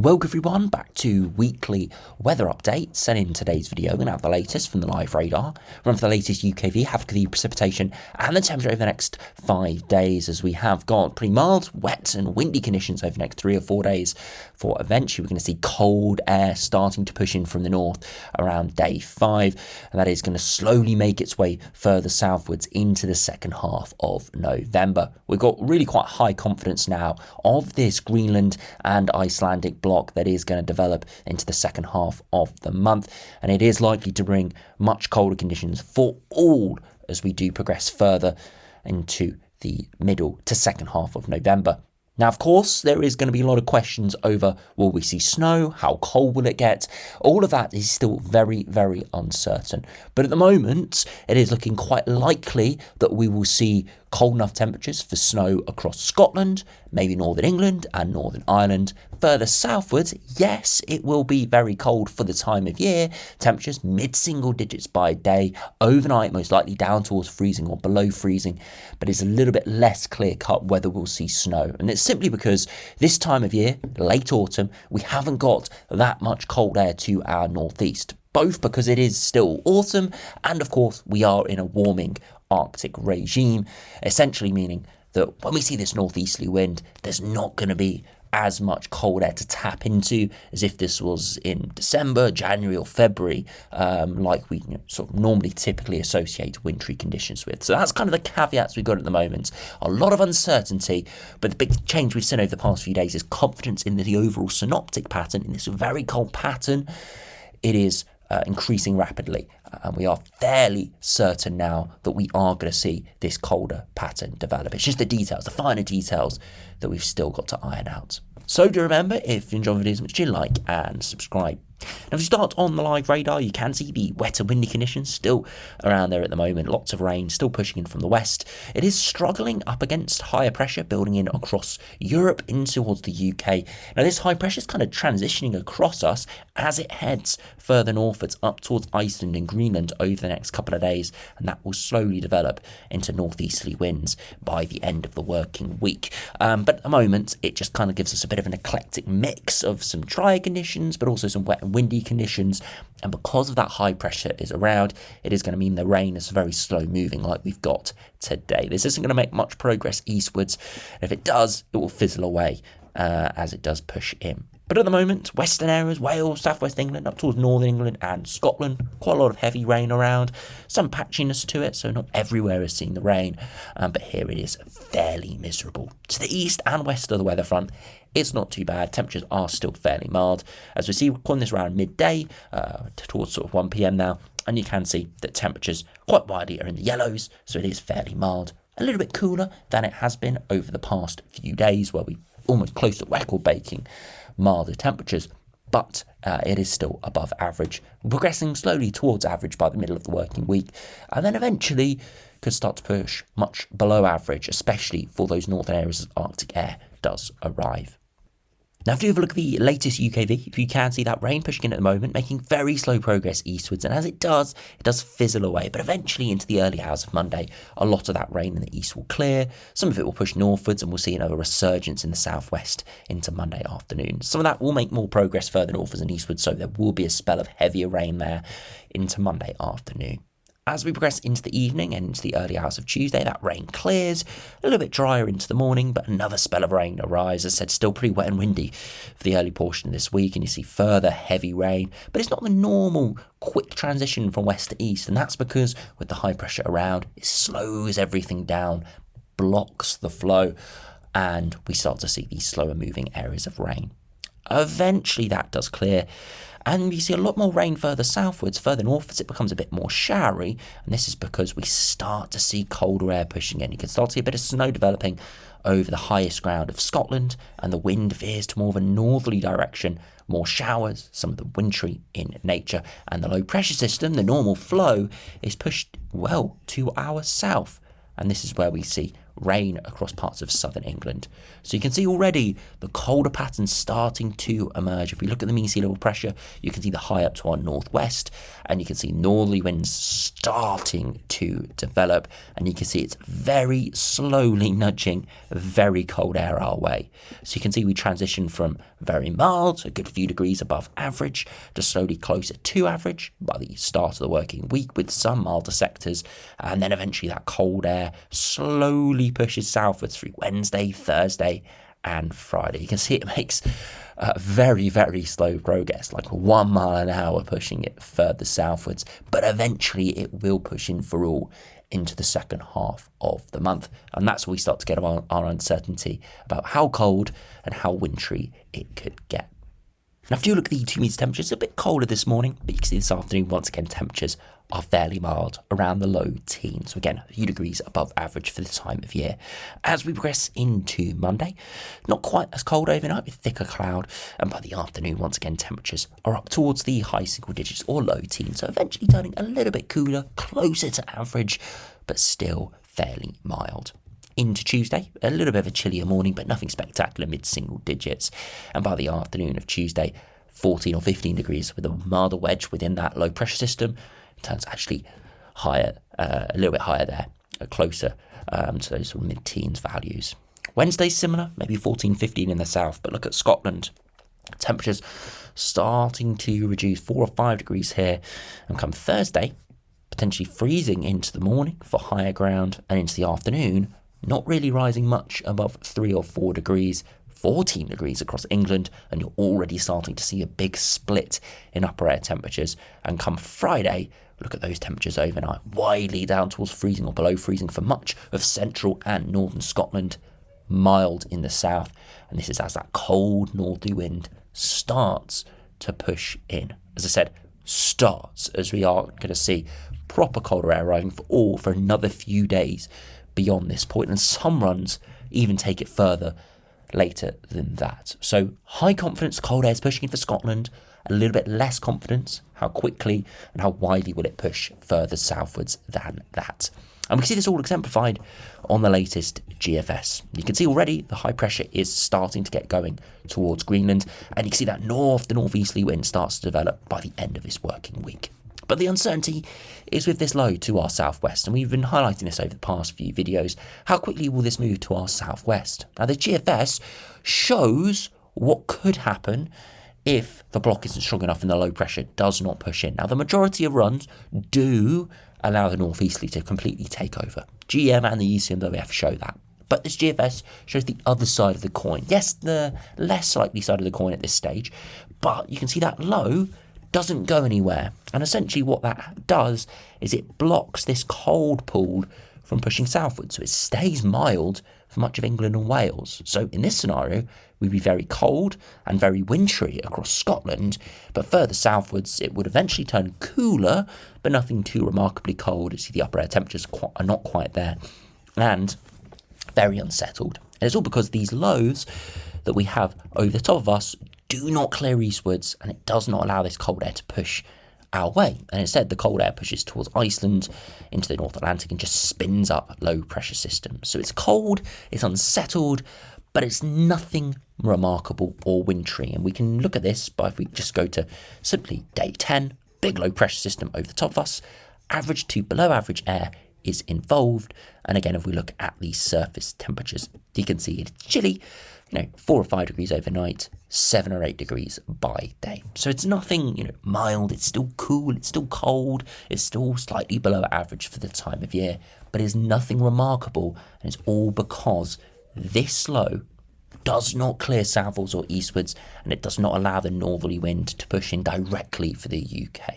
Welcome everyone back to weekly weather updates, and in today's video we're going to have the latest from the live radar, run for the latest UKV, have the precipitation and the temperature over the next 5 days, as we have got pretty mild, wet and windy conditions over the next 3 or 4 days, for eventually we're going to see cold air starting to push in from the north around day 5, and that is going to slowly make its way further southwards into the second half of November. We've got really quite high confidence now of this Greenland and Icelandic block that is going to develop into the second half of the month, and it is likely to bring much colder conditions for all as we do progress further into the middle to second half of November. Now, of course, there is going to be a lot of questions over, will we see snow? How cold will it get? All of that is still very, very uncertain. But at the moment, it is looking quite likely that we will see cold enough temperatures for snow across Scotland, maybe Northern England and Northern Ireland. Further southwards, yes, it will be very cold for the time of year. Temperatures mid-single digits by day, overnight most likely down towards freezing or below freezing, but it's a little bit less clear-cut whether we'll see snow. And it's simply because this time of year, late autumn, we haven't got that much cold air to our northeast, both because it is still autumn and of course we are in a warming Arctic regime, essentially meaning that when we see this northeasterly wind, there's not going to be as much cold air to tap into as if this was in December, January or February, like we sort of normally typically associate wintry conditions with. So that's kind of the caveats we've got at the moment. A lot of uncertainty, but the big change we've seen over the past few days is confidence in the overall synoptic pattern, in this very cold pattern. It is increasing rapidly, and we are fairly certain now that we are going to see this colder pattern develop. It's just the details, the finer details, that we've still got to iron out. So do remember, if you enjoy the videos, much do like and subscribe. Now, if you start on the live radar, you can see the wet and windy conditions still around there at the moment. Lots of rain still pushing in from the west. It is struggling up against higher pressure building in across Europe in towards the UK. Now, this high pressure is kind of transitioning across us as it heads further northwards up towards Iceland and Greenland over the next couple of days, and that will slowly develop into northeasterly winds by the end of the working week. But at the moment, it just kind of gives us a bit of an eclectic mix of some drier conditions, but also some wet and windy conditions, and because of that high pressure is around, it is going to mean the rain is very slow moving like we've got today. This isn't going to make much progress eastwards, and if it does, it will fizzle away as it does push in. But at the moment, western areas, Wales, southwest England, up towards northern England and Scotland, quite a lot of heavy rain around, some patchiness to it, so not everywhere is seeing the rain, but here it is fairly miserable. To the east and west of the weather front, it's not too bad. Temperatures are still fairly mild. As we see, we're calling this around midday, towards sort of 1 p.m. now, and you can see that temperatures quite widely are in the yellows, so it is fairly mild. A little bit cooler than it has been over the past few days, where we almost close to record-breaking milder temperatures, but it is still above average, progressing slowly towards average by the middle of the working week, and then eventually could start to push much below average, especially for those northern areas as Arctic air does arrive. Now, if you have a look at the latest UKV, you can see that rain pushing in at the moment, making very slow progress eastwards, and as it does fizzle away, but eventually into the early hours of Monday, a lot of that rain in the east will clear, some of it will push northwards, and we'll see another resurgence in the southwest into Monday afternoon. Some of that will make more progress further northwards and eastwards, so there will be a spell of heavier rain there into Monday afternoon. As we progress into the evening and into the early hours of Tuesday, that rain clears, a little bit drier into the morning, but another spell of rain arrives. As I said, still pretty wet and windy for the early portion of this week, and you see further heavy rain, but it's not the normal quick transition from west to east, and that's because with the high pressure around, it slows everything down, blocks the flow, and we start to see these slower moving areas of rain. Eventually that does clear, and you see a lot more rain further southwards. Further northwards it becomes a bit more showery, and this is because we start to see colder air pushing in. You can start to see a bit of snow developing over the highest ground of Scotland, and the wind veers to more of a northerly direction, more showers, some of them wintry in nature, and the low pressure system, the normal flow, is pushed well to our south, and this is where we see rain across parts of southern England. So you can see already the colder pattern starting to emerge. If we look at the mean sea level pressure, you can see the high up to our northwest, and you can see northerly winds starting to develop, and you can see it's very slowly nudging very cold air our way. So you can see we transition from very mild, a good few degrees above average, to slowly closer to average by the start of the working week with some milder sectors, and then eventually that cold air slowly pushes southwards through Wednesday, Thursday and Friday. You can see it makes very, very slow progress, like 1 mile an hour pushing it further southwards, but eventually it will push in for all into the second half of the month, and that's where we start to get our uncertainty about how cold and how wintry it could get. Now, if you look at the 2 metre temperatures, it's a bit colder this morning, but you can see this afternoon, once again, temperatures are fairly mild, around the low teens. So again, a few degrees above average for the time of year. As we progress into Monday, not quite as cold overnight with thicker cloud, and by the afternoon, once again, temperatures are up towards the high single digits or low teens. So eventually turning a little bit cooler, closer to average, but still fairly mild. Into Tuesday, a little bit of a chillier morning, but nothing spectacular, mid-single digits. And by the afternoon of Tuesday, 14 or 15 degrees with a milder wedge within that low pressure system. It turns actually higher, a little bit higher there, closer to those sort of mid-teens values. Wednesday's similar, maybe 14, 15 in the south, but look at Scotland. Temperatures starting to reduce 4 or 5 degrees here, and come Thursday, potentially freezing into the morning for higher ground, and into the afternoon, not really rising much above 3 or 4 degrees, 14 degrees across England, and you're already starting to see a big split in upper air temperatures. And come Friday, look at those temperatures overnight, widely down towards freezing or below freezing for much of central and northern Scotland, mild in the south, and this is as that cold northerly wind starts to push in. As I said, starts, as we are going to see proper colder air arriving for another few days beyond this point, and some runs even take it further later than that. So high confidence cold air is pushing in for Scotland, a little bit less confidence how quickly and how widely will it push further southwards than that. And we can see this all exemplified on the latest GFS. You can see already the high pressure is starting to get going towards Greenland, and you can see that north to northeasterly wind starts to develop by the end of this working week. But the uncertainty is with this low to our southwest, and we've been highlighting this over the past few videos. How quickly will this move to our southwest? Now, the GFS shows what could happen if the block isn't strong enough and the low pressure does not push in. Now, the majority of runs do allow the northeasterly to completely take over. GM and the ECMWF show that. But this GFS shows the other side of the coin. Yes, the less likely side of the coin at this stage, but you can see that low doesn't go anywhere, and essentially what that does is it blocks this cold pool from pushing southwards, so it stays mild for much of England and Wales. So in this scenario, we'd be very cold and very wintry across Scotland, but further southwards it would eventually turn cooler, but nothing too remarkably cold. You see the upper air temperatures are not quite there, and very unsettled. And it's all because these lows that we have over the top of us do not clear eastwards, and it does not allow this cold air to push our way. And instead, the cold air pushes towards Iceland, into the North Atlantic, and just spins up low pressure systems. So it's cold, it's unsettled, but it's nothing remarkable or wintry. And we can look at this by, if we just go to simply day 10, big low pressure system over the top of us, average to below average air is involved. And again, if we look at the surface temperatures, you can see it's chilly, 4 or 5 degrees overnight, 7 or 8 degrees by day. So it's nothing, mild. It's still cool. It's still cold. It's still slightly below average for the time of year, but it's nothing remarkable. And it's all because this low does not clear southwards or eastwards, and it does not allow the northerly wind to push in directly for the UK.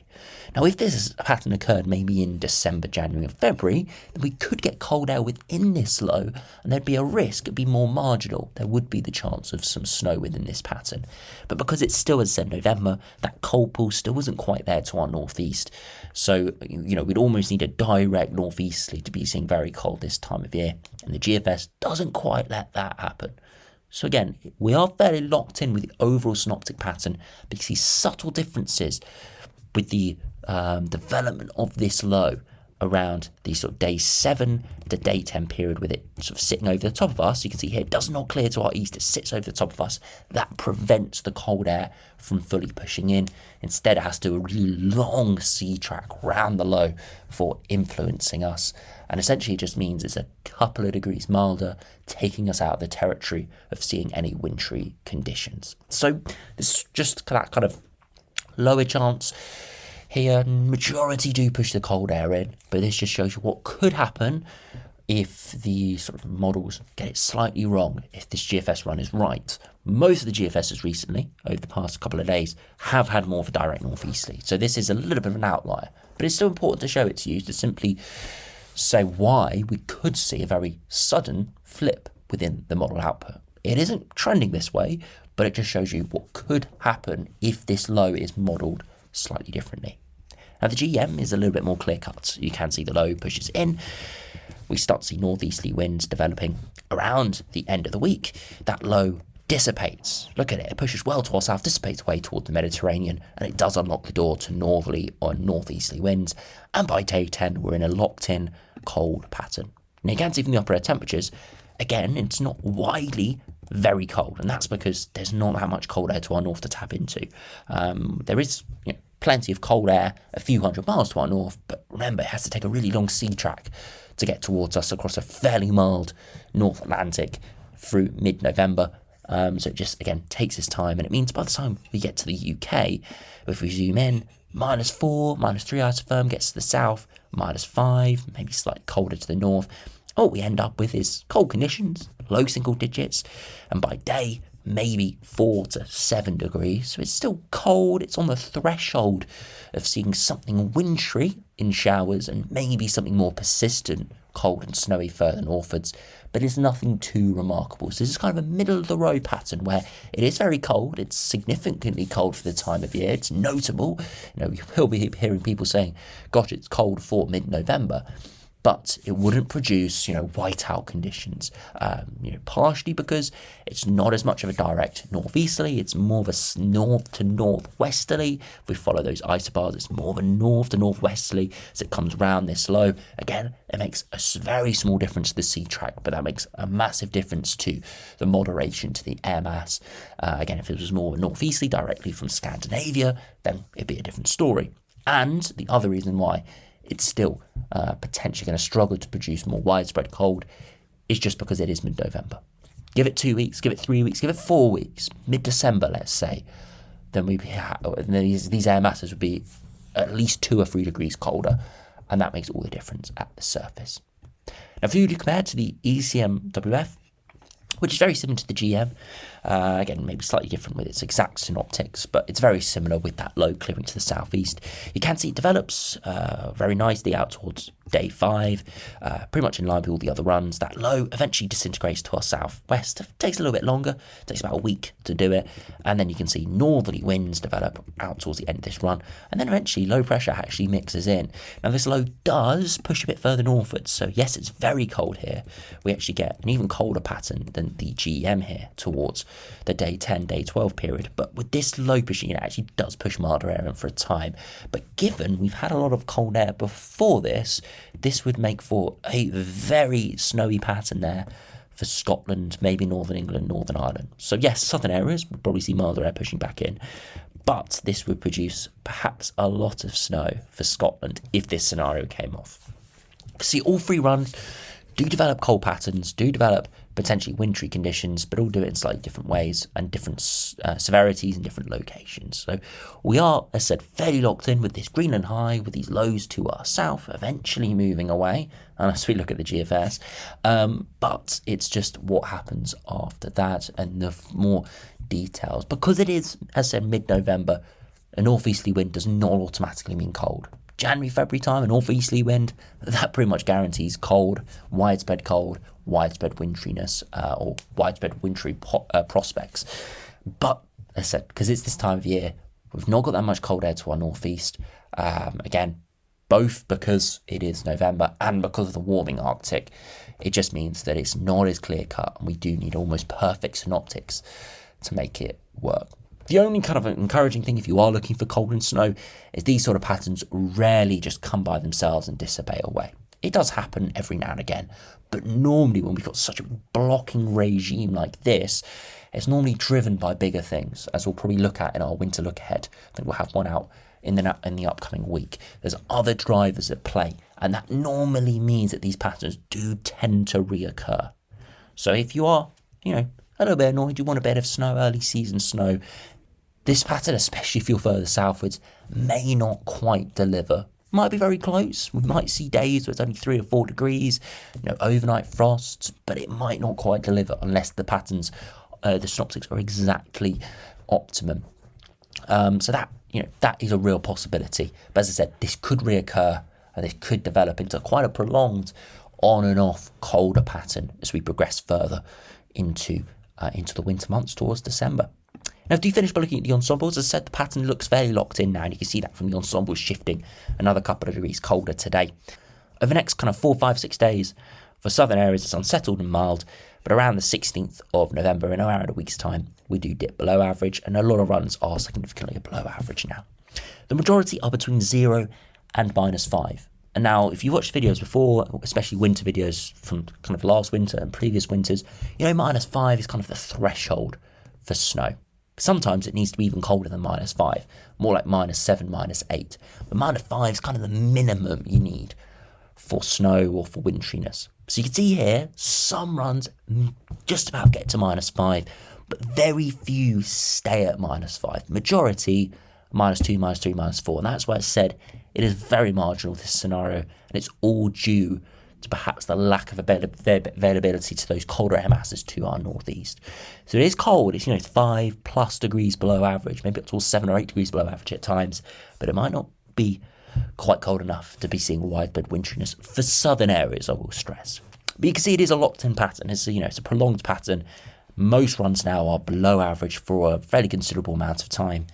Now, if this pattern occurred maybe in December, January, and February, then we could get cold air within this low, and there'd be a risk. It'd be more marginal. There would be the chance of some snow within this pattern. But because it's still, as I said, November, that cold pool still isn't quite there to our northeast. So, we'd almost need a direct northeasterly to be seeing very cold this time of year. And the GFS doesn't quite let that happen. So again, we are fairly locked in with the overall synoptic pattern, but you see subtle differences with the development of this low around the sort of day 7 to day 10 period, with it sort of sitting over the top of us. You can see here it does not clear to our east, it sits over the top of us. That prevents the cold air from fully pushing in. Instead, it has to do a really long sea track round the low before influencing us, and essentially it just means it's a couple of degrees milder, taking us out of the territory of seeing any wintry conditions. So this is just that kind of lower chance here. Majority do push the cold air in, but this just shows you what could happen if the sort of models get it slightly wrong, if this GFS run is right. Most of the GFSs recently, over the past couple of days, have had more of a direct northeasterly. So this is a little bit of an outlier, but it's still important to show it to you to simply say why we could see a very sudden flip within the model output. It isn't trending this way, but it just shows you what could happen if this low is modelled slightly differently. Now the GM is a little bit more clear cut. You can see the low pushes in. We start to see northeasterly winds developing around the end of the week. That low dissipates. Look at it. It pushes well to our south, dissipates away toward the Mediterranean, and it does unlock the door to northerly or northeasterly winds. And by day 10, we're in a locked-in cold pattern. Now you can see from the upper air temperatures, again, it's not widely very cold, and that's because there's not that much cold air to our north to tap into. There is plenty of cold air a few hundred miles to our north, but remember, it has to take a really long sea track to get towards us across a fairly mild North Atlantic through mid-November. So it just, again, takes its time, and it means by the time we get to the UK, if we zoom in, -4, -3 isotherm gets to the south, -5, maybe slightly colder to the north. All we end up with is cold conditions, low single digits, and by day, maybe 4 to 7 degrees. So it's still cold. It's on the threshold of seeing something wintry in showers and maybe something more persistent, cold and snowy further northwards, but it's nothing too remarkable. So this is kind of a middle of the road pattern where it is very cold. It's significantly cold for the time of year. It's notable. You will be hearing people saying, gosh, it's cold for mid-November. But it wouldn't produce, whiteout conditions, partially because it's not as much of a direct northeasterly. It's more of a north to northwesterly. If we follow those isobars, it's more of a north to northwesterly as it comes around this low. Again, it makes a very small difference to the sea track, but that makes a massive difference to the moderation to the air mass. Again, if it was more of a northeasterly directly from Scandinavia, then it'd be a different story. And the other reason why it's still potentially going to struggle to produce more widespread cold is just because it is mid-November. Give it 2 weeks, give it 3 weeks, give it 4 weeks, mid-December, let's say, then these air masses would be at least 2 or 3 degrees colder, and that makes all the difference at the surface. Now, if you compare to the ECMWF, which is very similar to the GM, again, maybe slightly different with its exact synoptics, but it's very similar with that low clearing to the southeast. You can see it develops very nicely out towards day 5, pretty much in line with all the other runs. That low eventually disintegrates to our southwest. It takes a little bit longer, it takes about a week to do it, and then you can see northerly winds develop out towards the end of this run, and then eventually low pressure actually mixes in. Now this low does push a bit further northwards, so yes, it's very cold here. We actually get an even colder pattern than the GM here towards the day 10, day 12 period, but with this low pushing, it actually does push milder air in for a time. But given we've had a lot of cold air before this would make for a very snowy pattern there for Scotland, maybe Northern England, Northern Ireland. So yes, southern areas would probably see milder air pushing back in, but this would produce perhaps a lot of snow for Scotland if this scenario came off. See, all 3 runs do develop cold patterns, do develop potentially wintry conditions, but all do it in slightly different ways and different severities in different locations. So we are, as I said, fairly locked in with this Greenland high, with these lows to our south, eventually moving away, unless we look at the GFS. But it's just what happens after that and the more details. Because it is, as I said, mid-November, a northeasterly wind does not automatically mean cold. January, February time, a northeasterly wind, that pretty much guarantees widespread wintriness, or widespread wintry prospects. But, as I said, because it's this time of year, we've not got that much cold air to our northeast. Again, both because it is November and because of the warming Arctic, it just means that it's not as clear cut, and we do need almost perfect synoptics to make it work. The only kind of encouraging thing if you are looking for cold and snow is these sort of patterns rarely just come by themselves and dissipate away. It does happen every now and again, but normally when we've got such a blocking regime like this, it's normally driven by bigger things, as we'll probably look at in our winter look ahead. I think we'll have one out in the upcoming week. There's other drivers at play, and that normally means that these patterns do tend to reoccur. So if you are, a little bit annoyed, you want a bit of snow, early season snow, this pattern, especially if you're further southwards, may not quite deliver. Might be very close. We might see days where it's only 3 or 4 degrees, overnight frosts, but it might not quite deliver unless the patterns, the synoptics are exactly optimum. So that is a real possibility. But as I said, this could reoccur and this could develop into quite a prolonged on and off colder pattern as we progress further into the winter months towards December. Now, if you finish by looking at the ensembles, as I said, the pattern looks fairly locked in now, and you can see that from the ensembles shifting another couple of degrees colder today. Over the next kind of 4, 5, 6 days, for southern areas, it's unsettled and mild, but around the 16th of November, in around a week's time, we do dip below average, and a lot of runs are significantly below average now. The majority are between 0 and -5. And now, if you watched videos before, especially winter videos from kind of last winter and previous winters, -5 is kind of the threshold for snow. Sometimes it needs to be even colder than -5, more like -7, -8. But -5 is kind of the minimum you need for snow or for winteriness. So you can see here, some runs just about get to -5, but very few stay at -5. Majority, -2, -3, -4. And that's why I said it is very marginal, this scenario, and it's all due to perhaps the lack of availability to those colder air masses to our northeast. So it is cold. It's 5+ degrees below average, maybe up to 7 or 8 degrees below average at times, but it might not be quite cold enough to be seeing widespread winteriness for southern areas, I will stress. But you can see it is a locked-in pattern. It's a prolonged pattern. Most runs now are below average for a fairly considerable amount of time,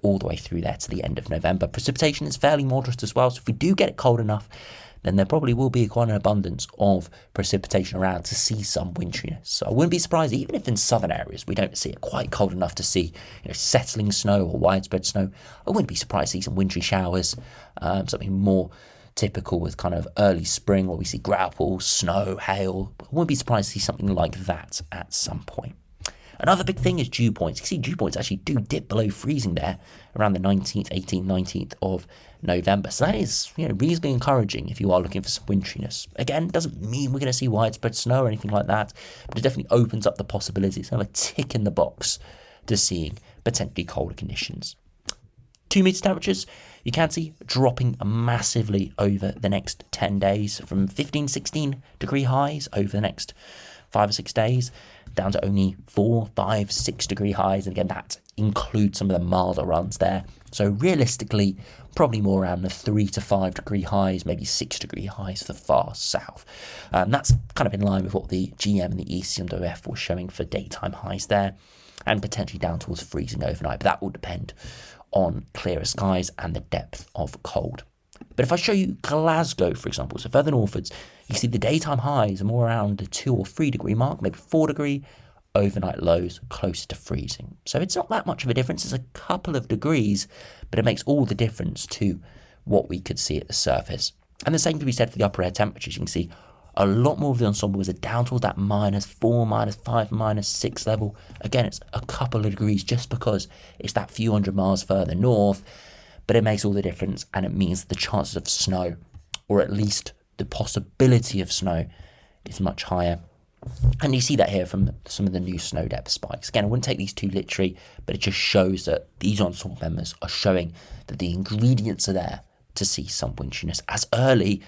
all the way through there to the end of November. Precipitation is fairly moderate as well, so if we do get it cold enough, then there probably will be quite an abundance of precipitation around to see some winteriness. So I wouldn't be surprised, even if in southern areas we don't see it quite cold enough to see settling snow or widespread snow, I wouldn't be surprised to see some wintry showers, something more typical with kind of early spring where we see grapple, snow, hail. I wouldn't be surprised to see something like that at some point. Another big thing is dew points. You can see dew points actually do dip below freezing there around the 19th, 18th, 19th of November. So that is reasonably encouraging if you are looking for some winteriness. Again, doesn't mean we're going to see widespread snow or anything like that, but it definitely opens up the possibilities. It's kind of a tick in the box to seeing potentially colder conditions. 2 meter temperatures, you can see dropping massively over the next 10 days from 15, 16 degree highs over the next 5 or 6 days, down to only 4, 5, 6 degree highs. And again, that includes some of the milder runs there. So realistically, probably more around the 3 to 5 degree highs, maybe 6 degree highs for the far south. That's kind of in line with what the GM and the ECMWF were showing for daytime highs there, and potentially down towards freezing overnight. But that will depend on clearer skies and the depth of cold. But if I show you Glasgow, for example, so further northwards, you see the daytime highs are more around the 2 or 3 degree mark, maybe 4 degree, overnight lows closer to freezing. So it's not that much of a difference. It's a couple of degrees, but it makes all the difference to what we could see at the surface. And the same can be said for the upper air temperatures. You can see a lot more of the ensembles are down towards that -4, -5, -6 level. Again, it's a couple of degrees just because it's that few hundred miles further north, but it makes all the difference, and it means the chances of snow, or at least the possibility of snow, is much higher. And you see that here from some of the new snow depth spikes. Again, I wouldn't take these too literally, but it just shows that these ensemble members are showing that the ingredients are there to see some winteriness as early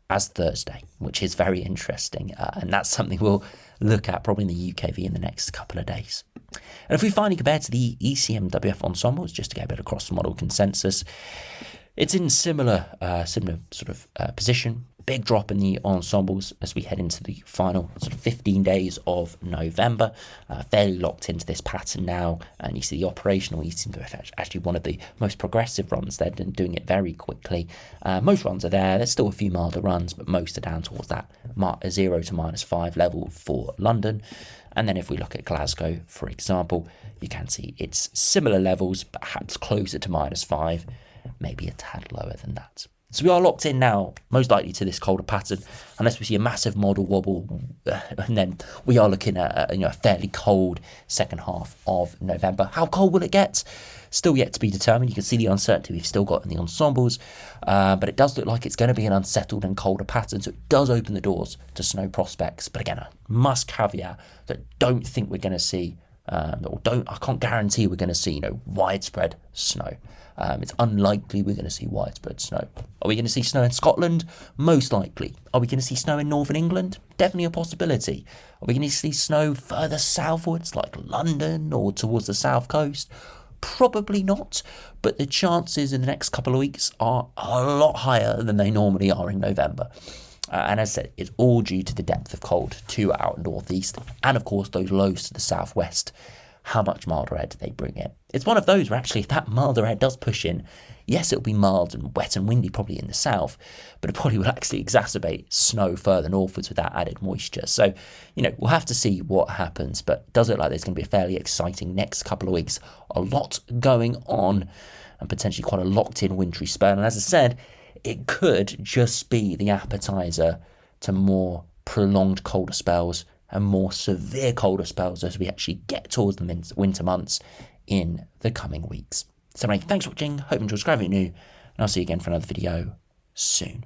as Thursday, which is very interesting. And that's something we'll look at probably in the UKV in the next couple of days. And if we finally compare to the ECMWF ensembles, just to get a bit of cross-model consensus, it's in similar sort of position. Big drop in the ensembles as we head into the final sort of 15 days of November. Fairly locked into this pattern now, and you see the operational ECMWF actually one of the most progressive runs. They're doing it very quickly. Most runs are there. There's still a few milder runs, but most are down towards that 0 to -5 level for London. And then if we look at Glasgow, for example, you can see it's similar levels, perhaps closer to -5, maybe a tad lower than that. So we are locked in now, most likely to this colder pattern, unless we see a massive model wobble, and then we are looking at a fairly cold second half of November. How cold will it get? Still yet to be determined. You can see the uncertainty we've still got in the ensembles, but it does look like it's going to be an unsettled and colder pattern, so it does open the doors to snow prospects. But again, I must caveat that don't think we're going to see, I can't guarantee we're going to see, widespread snow. It's unlikely we're going to see widespread snow. Are we going to see snow in Scotland? Most likely. Are we going to see snow in northern England? Definitely a possibility. Are we going to see snow further southwards, like London or towards the south coast? Probably not, but the chances in the next couple of weeks are a lot higher than they normally are in November. And as I said, it's all due to the depth of cold to our northeast, and of course those lows to the southwest. How much milder air do they bring in? It's one of those where actually if that milder air does push in, yes, it'll be mild and wet and windy probably in the south, but it probably will actually exacerbate snow further northwards with that added moisture. So, we'll have to see what happens, but it does look like there's going to be a fairly exciting next couple of weeks. A lot going on and potentially quite a locked-in wintry spell. And as I said, it could just be the appetizer to more prolonged colder spells and more severe colder spells as we actually get towards the winter months in the coming weeks. So anyway, thanks for watching, hope you enjoyed subscribing new, and I'll see you again for another video soon.